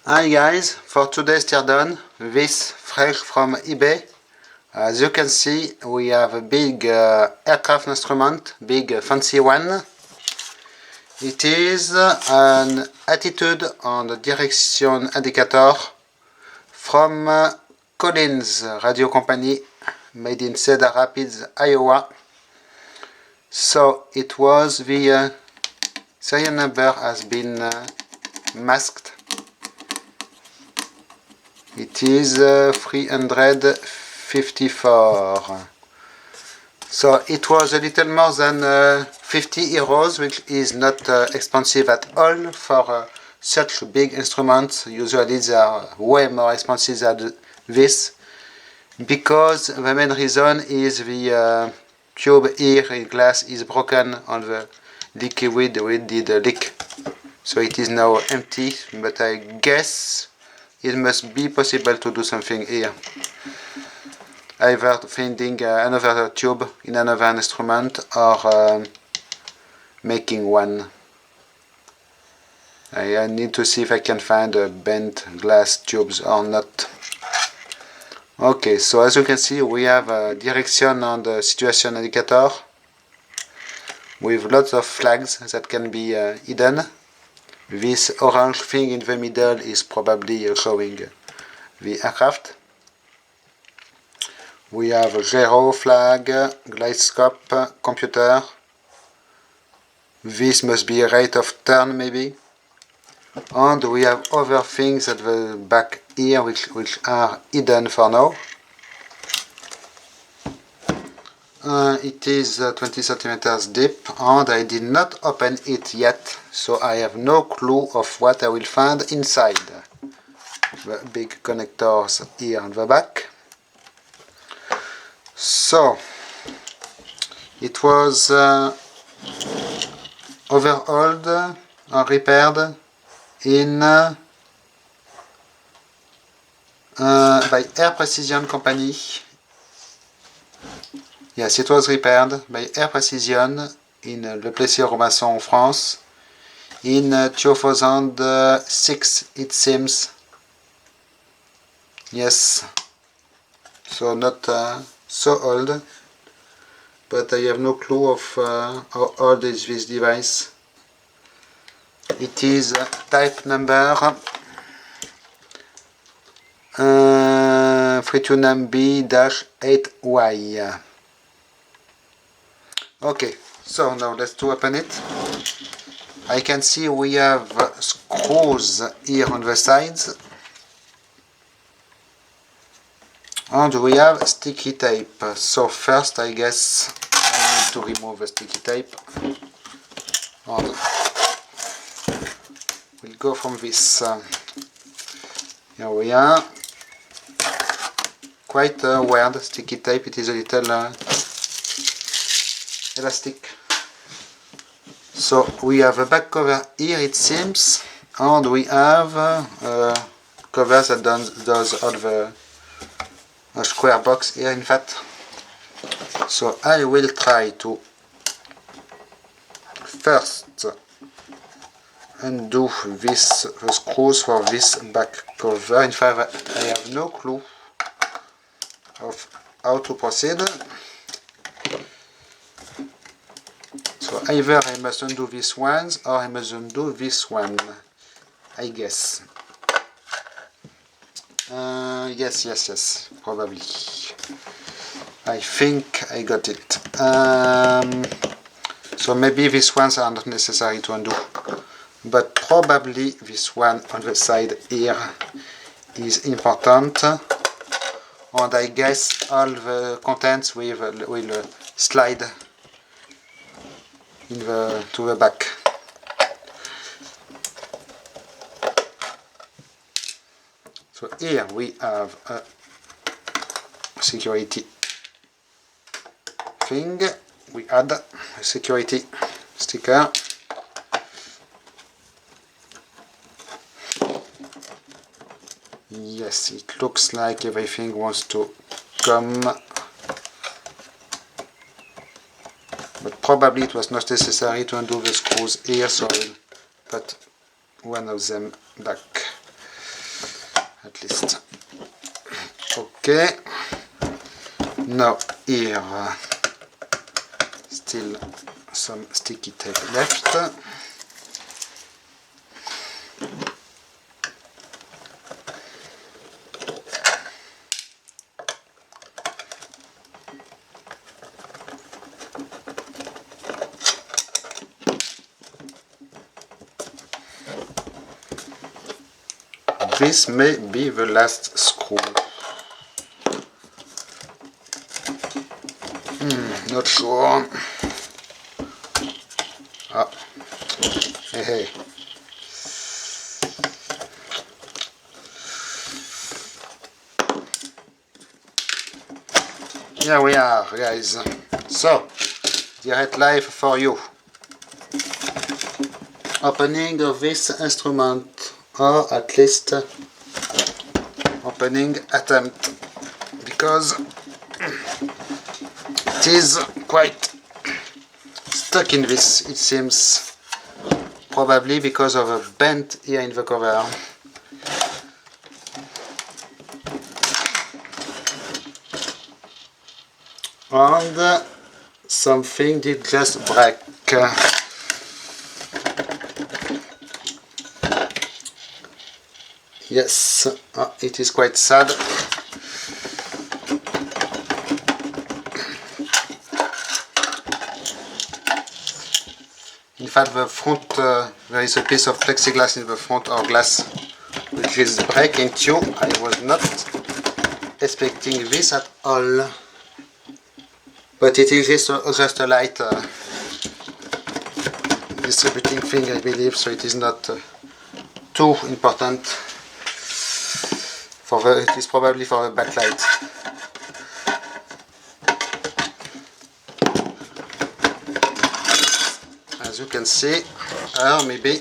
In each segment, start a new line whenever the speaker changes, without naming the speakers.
Hi guys, for today's teardown, this fresh from eBay. As you can see, we have a big aircraft instrument, big fancy one. It is an attitude and direction indicator from Collins Radio Company, made in Cedar Rapids, Iowa. So it was the serial number has been masked. It is 354. So it was a little more than 50 euros, which is not expensive at all for such big instruments. Usually they are way more expensive than this, because the main reason is the tube here in glass is broken and the liquid did leak. So it is now empty, but I guess it must be possible to do something here. Either finding another tube in another instrument or making one. I need to see if I can find bent glass tubes or not. Okay, so as you can see, we have a direction and the situation indicator with lots of flags that can be hidden. This orange thing in the middle is probably showing the aircraft. We have a gyro flag, glide scope, computer. This must be a rate of turn maybe. And we have other things at the back here which are hidden for now. It is 20 centimeters deep and I did not open it yet, so I have no clue of what I will find inside. The big connectors here on the back. So it was overhauled or repaired in by Air Precision Company. Yes, it was repaired by Air Precision in Le Plessis-Robinson, France, in 2006, it seems. Yes, so not so old, but I have no clue of how old is this device. It is type number 329B-8Y. Okay, so now let's open it. I can see we have screws here on the sides. And we have sticky tape. So first I guess I need to remove the sticky tape. And we'll go from this. Here we are. Quite weird sticky tape. It is a little elastic. So we have a back cover here, it seems, and we have a cover that does all the square box here, in fact. So I will try to first undo the screws for this back cover. In fact, I have no clue of how to proceed. So either I must undo these ones or I must undo this one, I guess. Yes, probably. I think I got it. So maybe these ones are not necessary to undo, but probably this one on the side here is important. And I guess all the contents will slide to the back. So here we have a security thing. We add a security sticker. Yes, it looks like everything wants to come, but probably it was not necessary to undo the screws here, so I will put one of them back. at least. Okay, now here still some sticky tape left. This may be the last screw. Not sure. Ah, hey. Here we are, guys. So, direct live for you. Opening of this instrument, or at least opening attempt, because it is quite stuck in this, it seems, probably because of a bend here in the cover. And something did just break. Yes, it is quite sad. In fact, the front, there is a piece of plexiglass in the front, or glass, which is breaking too. I was not expecting this at all. But it is just a light distributing thing, I believe, so it is not too important. It is probably for a backlight. As you can see, or maybe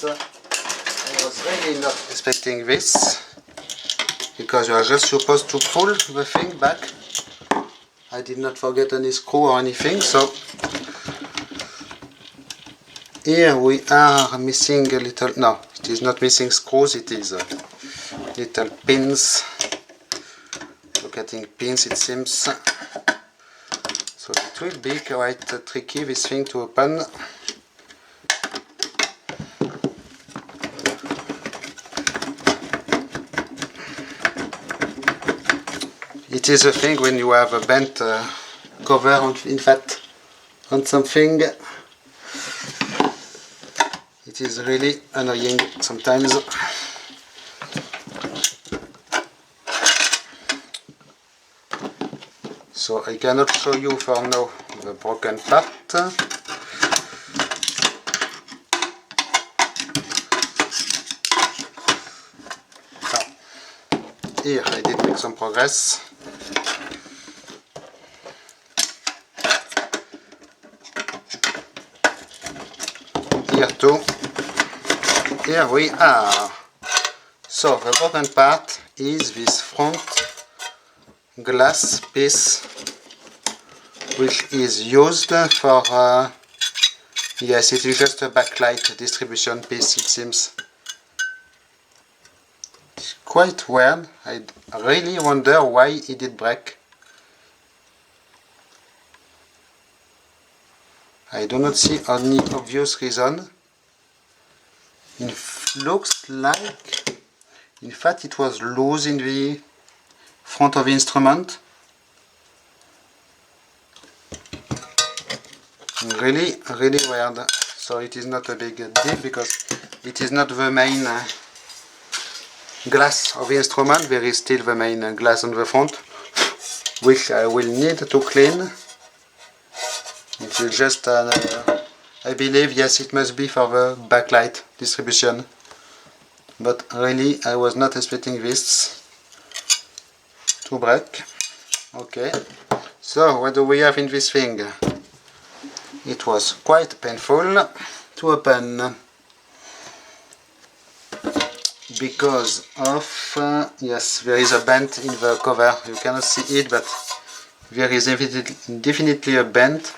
I was really not expecting this, because you are just supposed to pull the thing back. I did not forget any screw or anything, so here we are missing a little, no, it is not missing screws, it is little pins, locating pins it seems. So it will be quite tricky, this thing, to open. It is a thing when you have a bent cover on, in fact, on something. It is really annoying sometimes. So I cannot show you for now the broken part. Here I did make some progress. Here too. Here we are. So the broken part is this front glass piece, which is used for yes, it is just a backlight distribution piece, it seems. It's quite weird. I really wonder why it did break. I do not see any obvious reason. It looks like, in fact, it was loose in the front of the instrument. Really weird. So it is not a big deal, because it is not the main glass of the instrument. There is still the main glass on the front, which I will need to clean. It will just, I believe, yes, it must be for the backlight distribution. But really, I was not expecting this to break. Okay, so what do we have in this thing? It was quite painful to open, because of, yes, there is a bend in the cover. You cannot see it, but there is definitely a bend.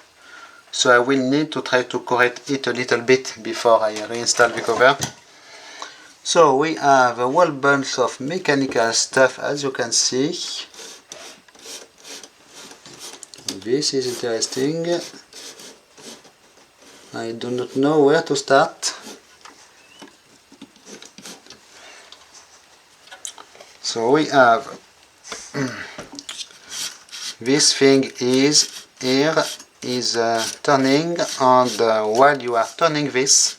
so I will need to try to correct it a little bit before I reinstall the cover. So we have a whole bunch of mechanical stuff, as you can see. This is interesting. I do not know where to start. So we have this thing is here is turning, and while you are turning this,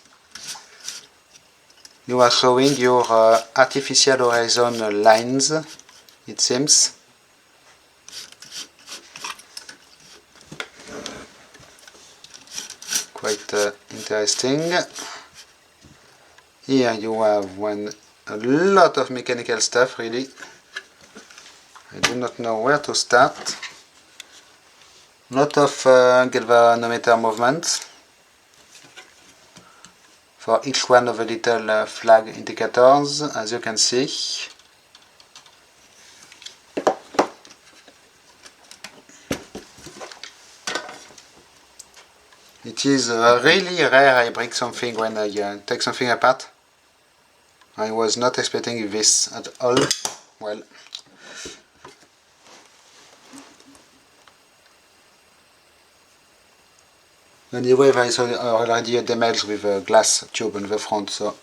you are showing your artificial horizon lines, it seems. Quite interesting. Here you have a lot of mechanical stuff, really. I do not know where to start. Lot of galvanometer movements for each one of the little flag indicators, as you can see. It is really rare I break something when I take something apart. I was not expecting this at all. Well, anyway, there is already a damage with a glass tube on the front. So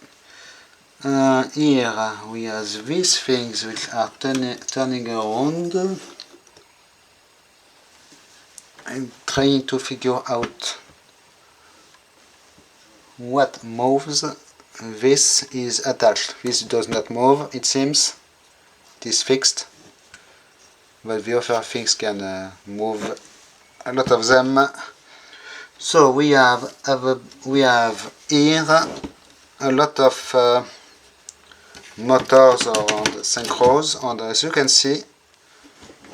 here we have these things which are turning around. I'm trying to figure out what moves. This is attached. This does not move, it seems. It is fixed. But the other things can move, a lot of them. So we have here a lot of motors around synchros, and as you can see,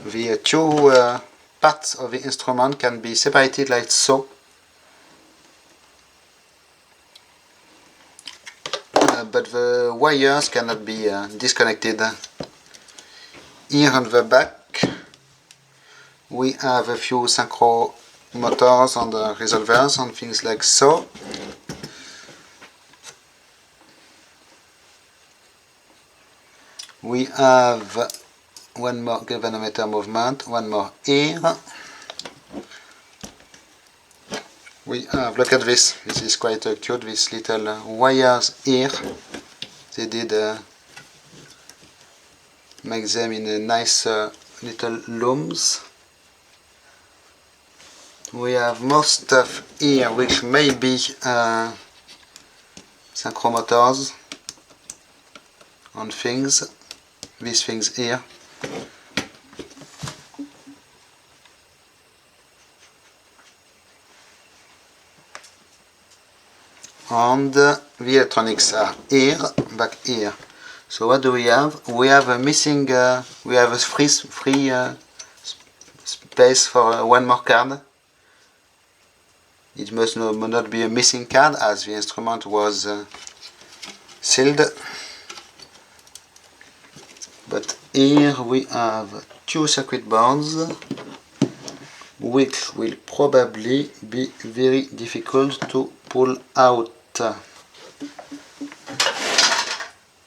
the two parts of the instrument can be separated like so. But the wires cannot be disconnected. Here on the back we have a few synchro motors and resolvers and things like so. We have one more galvanometer movement, one more here. We have, look at this, this is quite cute, these little wires here. They did make them in a nice little looms. We have more stuff here which may be synchromotors on things, these things here. And the electronics are here, back here. So what do we have? We have a missing, we have a free space for one more card. It must not be a missing card as the instrument was sealed. But here we have two circuit boards which will probably be very difficult to pull out.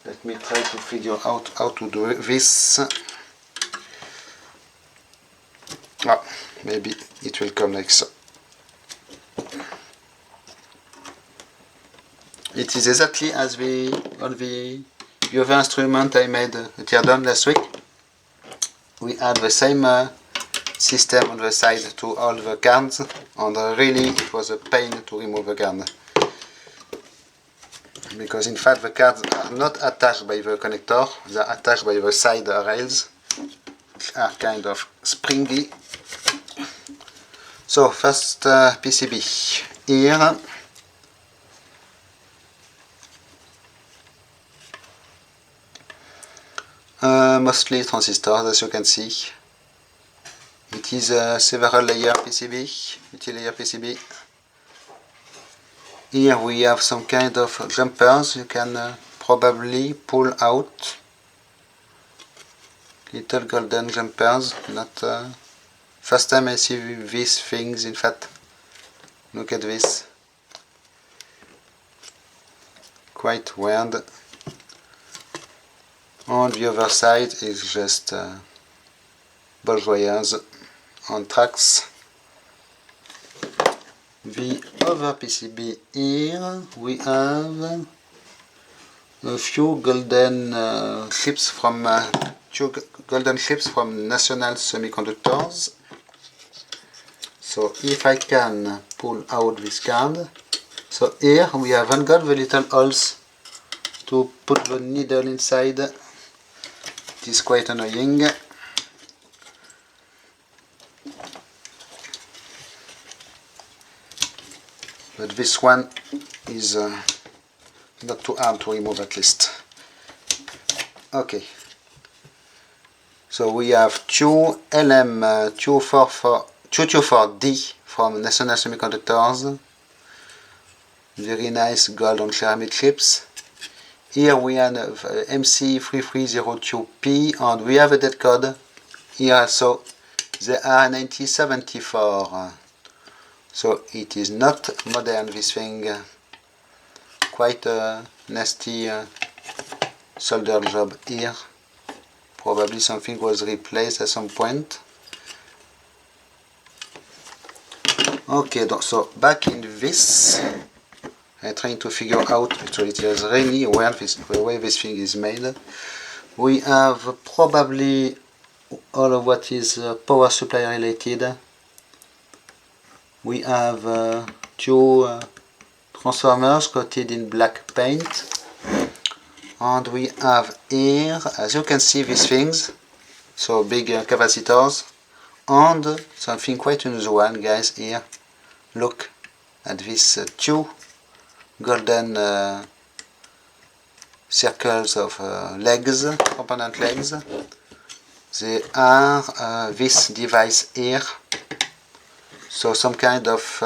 Let me try to figure out how to do this. Oh, maybe it will come like so. It is exactly as on the other instrument I made a teardown last week. We had the same system on the side to all the cards, and really it was a pain to remove the card. Because in fact the cards are not attached by the connector, they are attached by the side rails, which are kind of springy. So first PCB here. Mostly transistors, as you can see. It is a several layer PCB, multi-layer PCB. Here we have some kind of jumpers you can probably pull out. Little golden jumpers, not first time I see these things in fact. Look at this. Quite weird. On the other side is just ball wires on tracks. The other PCB here we have a few golden chips from National Semiconductors. So if I can pull out this card, so here we haven't got the little holes to put the needle inside. It is quite annoying. But this one is not too hard to remove at least. Okay. So we have two LM224D from National Semiconductors. Very nice gold on ceramic chips. Here we have MC3302P and we have a dead code. Here also they are 9074. So it is not modern, this thing. Quite a nasty solder job here. Probably something was replaced at some point. Okay, so back in this, I'm trying to figure out, actually it is really weird the way this thing is made. We have probably all of what is power supply related. We have two transformers coated in black paint. And we have here, as you can see, these things, so big capacitors, and something quite unusual, guys, here. Look at these two golden circles of legs, component legs. They are this device here, so some kind of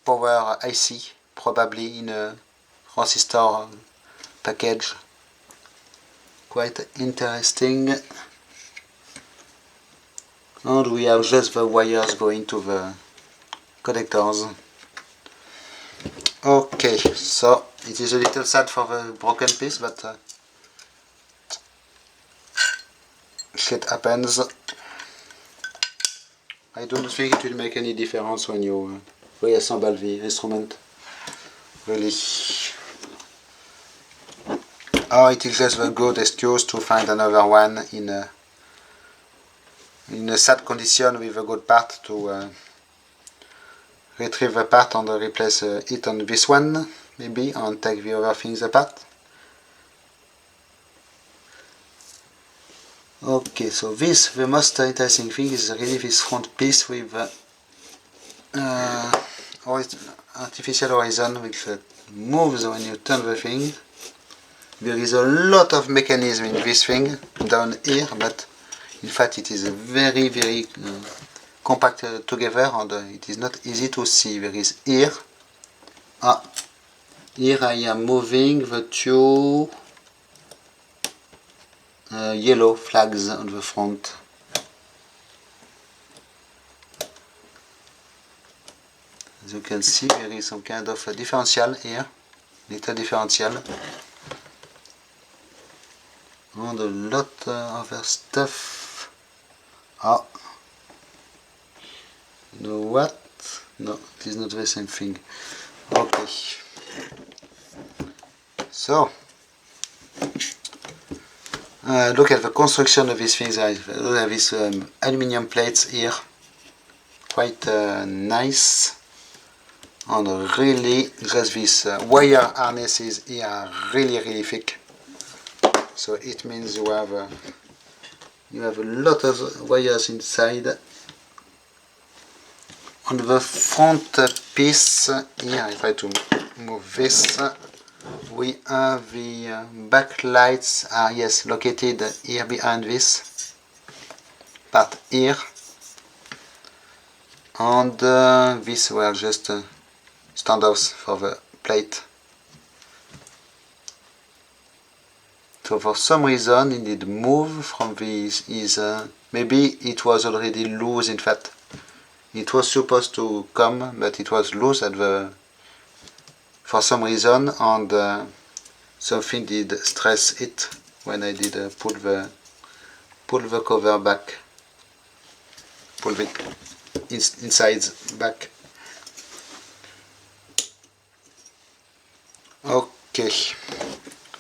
power IC, probably in a transistor package. Quite interesting. And we have just the wires going to the connectors. Okay, so it is a little sad for the broken piece, but shit happens. I don't think it will make any difference when you reassemble the instrument. Really. Oh, it is just a good excuse to find another one in a sad condition with a good part to retrieve the part and replace it on this one, maybe, and take the other things apart. Okay, so the most interesting thing is really this front piece with artificial horizon, which moves when you turn the thing. There is a lot of mechanism in this thing down here, but in fact it is very compact together, and it is not easy to see. There is here. Here I am moving the two yellow flags on the front. As you can see, there is some kind of a differential here, little differential. And a lot of other stuff. You know what? No, it is not the same thing. Okay. So, look at the construction of these things. I have these aluminium plates here. Quite nice. And really, just these wire harnesses here are really thick. So it means you have a lot of wires inside. On the front piece here, I try to move this. We have the backlights are located here behind this part here, and these were just standoffs for the plate. So for some reason it did move from this, maybe it was already loose in fact. It was supposed to come, but it was loose at for some reason, and something did stress it when I did pull the cover back, pull the insides back. Okay,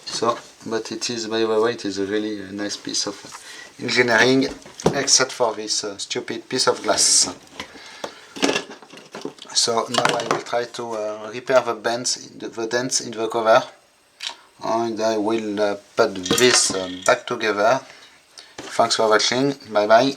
so, but it is, by the way, it is a really nice piece of engineering, except for this stupid piece of glass. So now I will try to repair the dents in the cover, and I will put this back together. Thanks for watching, bye bye.